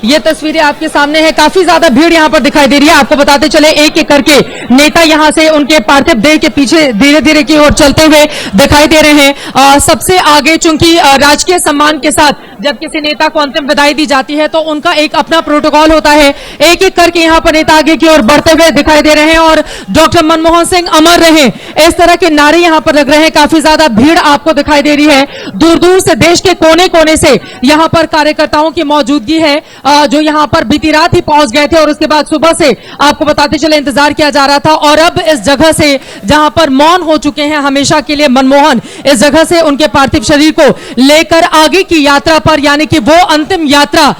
ये तस्वीरें आपके सामने है। काफी ज्यादा भीड़ यहाँ पर दिखाई दे रही है। आपको बताते चले एक एक करके नेता यहाँ से उनके पार्थिव देह के पीछे धीरे धीरे की ओर चलते हुए दिखाई दे रहे हैं। सबसे आगे चूंकि राजकीय सम्मान के साथ जब किसी नेता को अंतिम विदाई दी जाती है तो उनका एक अपना प्रोटोकॉल होता है। एक एक करके यहाँ पर नेता आगे की ओर बढ़ते हुए दिखाई दे रहे हैं और डॉक्टर मनमोहन सिंह अमर रहे, इस तरह के नारे यहाँ पर लग रहे हैं। काफी ज्यादा भीड़ आपको दिखाई दे रही है। दूर दूर से देश के कोने कोने से यहाँ पर कार्यकर्ताओं की मौजूदगी है, जो यहाँ पर बीती रात ही पहुंच गए थे और उसके बाद सुबह से आपको बताते चले इंतजार किया जा रहा था। और अब इस जगह से जहां पर मौन हो चुके हैं हमेशा के लिए मनमोहन, इस जगह से उनके पार्थिव शरीर को लेकर आगे की यात्रा पर, यानी कि वो अंतिम यात्रा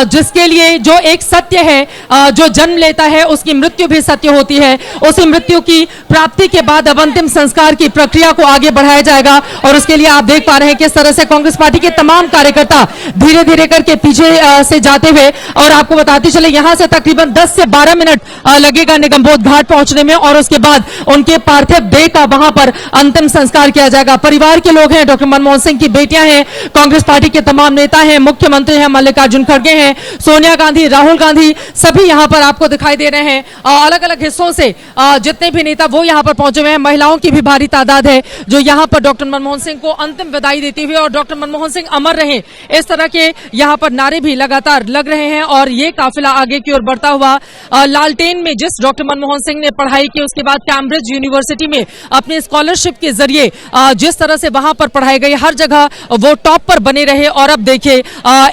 जिसके लिए जो एक सत्य है, जो जन्म लेता है उसकी मृत्यु भी सत्य होती है। उसी मृत्यु की प्राप्ति के बाद अब अंतिम संस्कार की प्रक्रिया को आगे बढ़ाया जाएगा और उसके लिए आप देख पा रहे हैं किस तरह से कांग्रेस पार्टी के तमाम कार्यकर्ता धीरे धीरे करके पीछे से जाते हुए, और आपको बताते चले यहां से तकरीबन 10 से 12 मिनट लगेगा निगमबोध घाट पहुंचने में और उसके बाद उनके पार्थिव देह का वहां पर अंतिम संस्कार किया जाएगा। परिवार के लोग हैं, डॉक्टर मनमोहन सिंह की बेटियां हैं, कांग्रेस पार्टी के तमाम नेता हैं, मुख्यमंत्री हैं, मल्लिकार्जुन खड़गे हैं, सोनिया गांधी, राहुल गांधी, सभी यहां पर आपको दिखाई दे रहे हैं। अलग अलग हिस्सों से जितने भी नेता वो यहां पर पहुंचे हुए हैं। महिलाओं की भी भारी तादाद है जो यहां पर डॉक्टर मनमोहन सिंह को अंतिम विदाई देती हुई और डॉक्टर मनमोहन सिंह अमर रहे, इस तरह के यहां पर नारे भी लगातार लग रहे हैं। और ये काफिला आगे की ओर बढ़ता हुआ लालटेन में जिस डॉक्टर मनमोहन सिंह ने पढ़ाई की, उसके बाद कैम्ब्रिज यूनिवर्सिटी में अपने स्कॉलरशिप के जरिए जिस तरह से वहां पर पढ़ाई गई, हर जगह वो टॉप पर बने रहे। और अब देखिए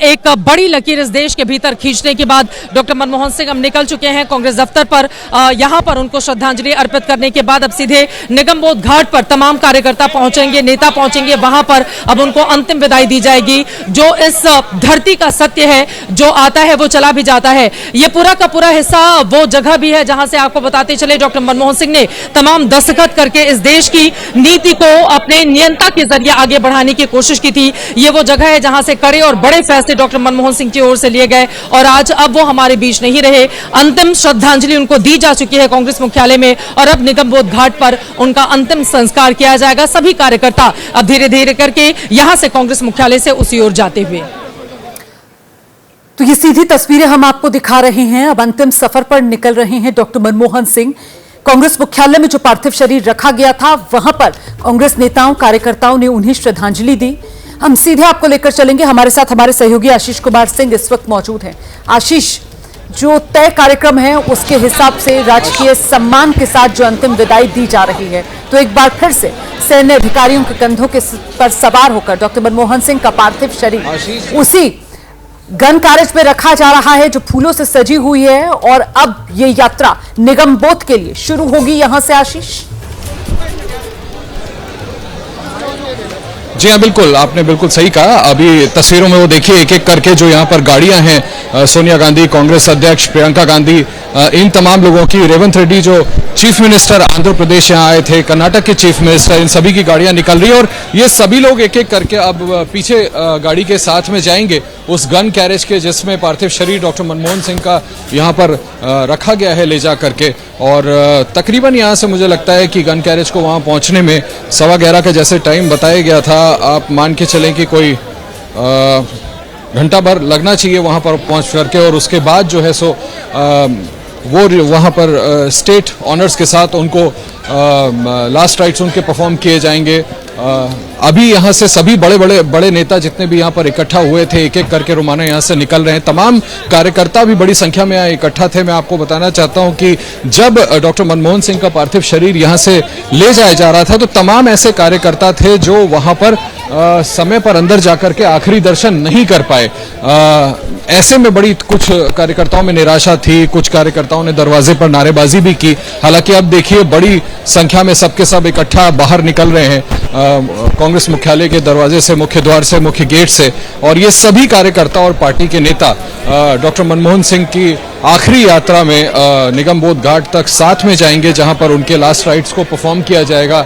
एक बड़ी लकीर इस देश के भीतर खींचने के बाद डॉक्टर मनमोहन सिंह अब निकल चुके हैं कांग्रेस दफ्तर पर। यहां पर उनको श्रद्धांजलि अर्पित करने के बाद अब सीधे निगमबोध घाट पर तमाम कार्यकर्ता पहुंचेंगे, नेता पहुंचेंगे, वहां पर अब उनको अंतिम विदाई दी जाएगी। जो इस धरती का सत्य है, जो आता है वो चला भी जाता है। ये पूरा का पूरा हिस्सा वो जगह भी है जहां से आपको बताते चले डॉक्टर मनमोहन सिंह ने तमाम दस्तखत करके इस देश की नीति को अपने नियंत्रण के जरिए आगे बढ़ाने की कोशिश की थी। ये वो जगह है जहां से कड़े और बड़े फैसले डॉक्टर मनमोहन सिंह की ओर से लिए गए और आज अब वो हमारे बीच नहीं रहे। अंतिम श्रद्धांजलि उनको दी जा चुकी है कांग्रेस मुख्यालय में और अब निगमबोध घाट पर उनका अंतिम संस्कार किया जाएगा। सभी कार्यकर्ता अब धीरे धीरे करके यहां से कांग्रेस मुख्यालय से उसी ओर जाते हुए। तो ये सीधी तस्वीरें हम आपको दिखा रहे हैं। अब अंतिम सफर पर निकल रहे हैं डॉक्टर मनमोहन सिंह। कांग्रेस मुख्यालय में जो पार्थिव शरीर रखा गया था वहां पर कांग्रेस नेताओं कार्यकर्ताओं ने उन्हें श्रद्धांजलि दी। हम सीधे आपको लेकर चलेंगे। हमारे साथ हमारे सहयोगी आशीष कुमार सिंह इस वक्त मौजूद हैं। आशीष, जो तय कार्यक्रम है उसके हिसाब से राजकीय सम्मान के साथ जो अंतिम विदाई दी जा रही है, तो एक बार फिर से सैन्य अधिकारियों के कंधों के पर सवार होकर डॉक्टर मनमोहन सिंह का पार्थिव शरीर उसी गन कारज पे रखा जा रहा है जो फूलों से सजी हुई है और अब ये यात्रा निगमबोध के लिए शुरू होगी यहां से। आशीष जी हाँ, बिल्कुल, आपने बिल्कुल सही कहा। अभी तस्वीरों में वो देखिए एक एक करके जो यहाँ पर गाड़ियां हैं, सोनिया गांधी, कांग्रेस अध्यक्ष प्रियंका गांधी, इन तमाम लोगों की, रेवंत रेड्डी जो चीफ मिनिस्टर आंध्र प्रदेश यहाँ आए थे, कर्नाटक के चीफ मिनिस्टर, इन सभी की गाड़ियां निकल रही है और ये सभी लोग एक एक करके अब पीछे गाड़ी के साथ में जाएंगे उस गन कैरेज के जिसमें पार्थिव शरीर डॉक्टर मनमोहन सिंह का यहाँ पर रखा गया है ले जा करके। और तकरीबन यहाँ से मुझे लगता है कि गन कैरेज को वहाँ पहुँचने में 11:15 का जैसे टाइम बताया गया था, आप मान के चलें कि कोई घंटा भर लगना चाहिए वहाँ पर पहुँच करके। और उसके बाद जो है सो वो वहाँ पर स्टेट ऑनर्स के साथ उनको लास्ट राइट्स उनके परफॉर्म किए जाएंगे। अभी यहाँ से सभी बड़े नेता जितने भी यहाँ पर इकट्ठा हुए थे एक एक करके रोमाना यहाँ से निकल रहे हैं। तमाम कार्यकर्ता भी बड़ी संख्या में यहाँ इकट्ठा थे। मैं आपको बताना चाहता हूँ कि जब डॉक्टर मनमोहन सिंह का पार्थिव शरीर यहाँ से ले जाया जा रहा था तो तमाम ऐसे कार्यकर्ता थे जो वहाँ पर समय पर अंदर जाकर के आखिरी दर्शन नहीं कर पाए। ऐसे में बड़ी कुछ कार्यकर्ताओं में निराशा थी, कुछ कार्यकर्ताओं ने दरवाजे पर नारेबाजी भी की। हालांकि अब देखिए बड़ी संख्या में सबके सब इकट्ठा बाहर निकल रहे हैं कांग्रेस मुख्यालय के दरवाजे से, मुख्य द्वार से, मुख्य गेट से। और ये सभी कार्यकर्ता और पार्टी के नेता डॉक्टर मनमोहन सिंह की आखिरी यात्रा में निगमबोध घाट तक साथ में जाएंगे जहां पर उनके लास्ट राइट्स को परफॉर्म किया जाएगा।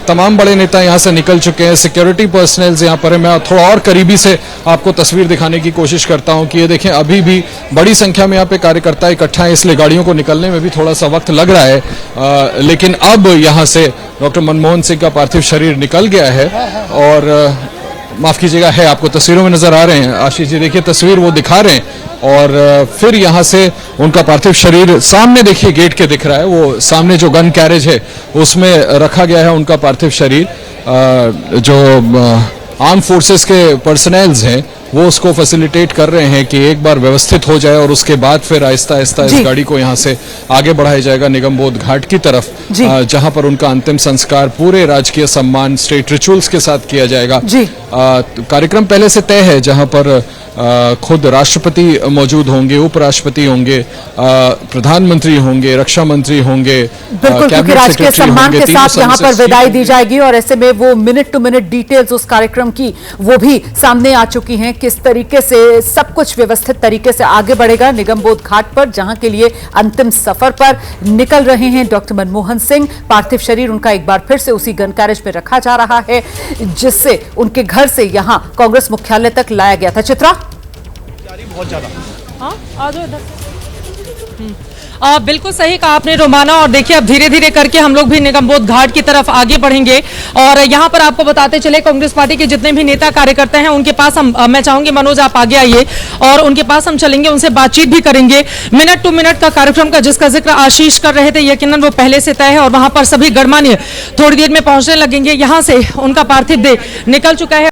तमाम बड़े नेता यहां से निकल चुके हैं, सिक्योरिटी पर्सनल्स यहां पर है। मैं थोड़ा और करीबी से आपको तस्वीर दिखाने की कोशिश करता हूं कि ये देखें अभी भी बड़ी संख्या में यहाँ पे कार्यकर्ता इकट्ठा है, इसलिए गाड़ियों को निकलने में भी थोड़ा सा वक्त लग रहा है। लेकिन अब यहाँ से डॉक्टर मनमोहन सिंह का पार्थिव शरीर निकल गया है और माफ कीजिएगा है, आपको तस्वीरों में नजर आ रहे हैं। आशीष जी देखिए तस्वीर वो दिखा रहे हैं और फिर यहाँ से उनका पार्थिव शरीर सामने देखिए गेट के दिख रहा है, वो सामने जो गन कैरेज है उसमें रखा गया है उनका पार्थिव शरीर। जो आर्म फोर्सेस के पर्सनल्स हैं वो उसको फैसिलिटेट कर रहे हैं कि एक बार व्यवस्थित हो जाए और उसके बाद फिर आहिस्ता आहिस्ता इस गाड़ी को यहाँ से आगे बढ़ाया जाएगा निगमबोध घाट की तरफ, जहां पर उनका अंतिम संस्कार पूरे राजकीय सम्मान स्टेट रिचुअल्स के साथ किया जाएगा। कार्यक्रम पहले से तय है, जहां पर खुद राष्ट्रपति मौजूद होंगे, उपराष्ट्रपति होंगे, प्रधानमंत्री होंगे, रक्षा मंत्री होंगे, बिल्कुल, क्योंकि राजकीय सम्मान के साथ यहाँ पर विदाई दी जाएगी और ऐसे में वो मिनट टू मिनट डिटेल्स उस कार्यक्रम की वो भी सामने आ चुकी हैं, किस तरीके से सब कुछ व्यवस्थित तरीके से आगे बढ़ेगा निगमबोध घाट पर, जहां के लिए अंतिम सफर पर निकल रहे हैं डॉक्टर मनमोहन सिंह। पार्थिव शरीर उनका एक बार फिर से उसी गन कैरेज में रखा जा रहा है जिससे उनके घर से यहां कांग्रेस मुख्यालय तक लाया गया था। चित्रा, बहुत ज्यादा बिल्कुल सही कहा आपने रोमाना। और देखिए अब धीरे धीरे करके हम लोग भी निगमबोध घाट की तरफ आगे बढ़ेंगे और यहाँ पर आपको बताते चले कांग्रेस पार्टी के जितने भी नेता कार्यकर्ता हैं उनके पास मैं चाहूंगी मनोज आप आगे आइए और उनके पास हम चलेंगे, उनसे बातचीत भी करेंगे। मिनट टू मिनट का कार्यक्रम का जिसका जिक्र आशीष कर रहे थे, यकीनन वो पहले से तय है और वहां पर सभी गणमान्य थोड़ी देर में पहुंचने लगेंगे। यहाँ से उनका पार्थिव देह निकल चुका है।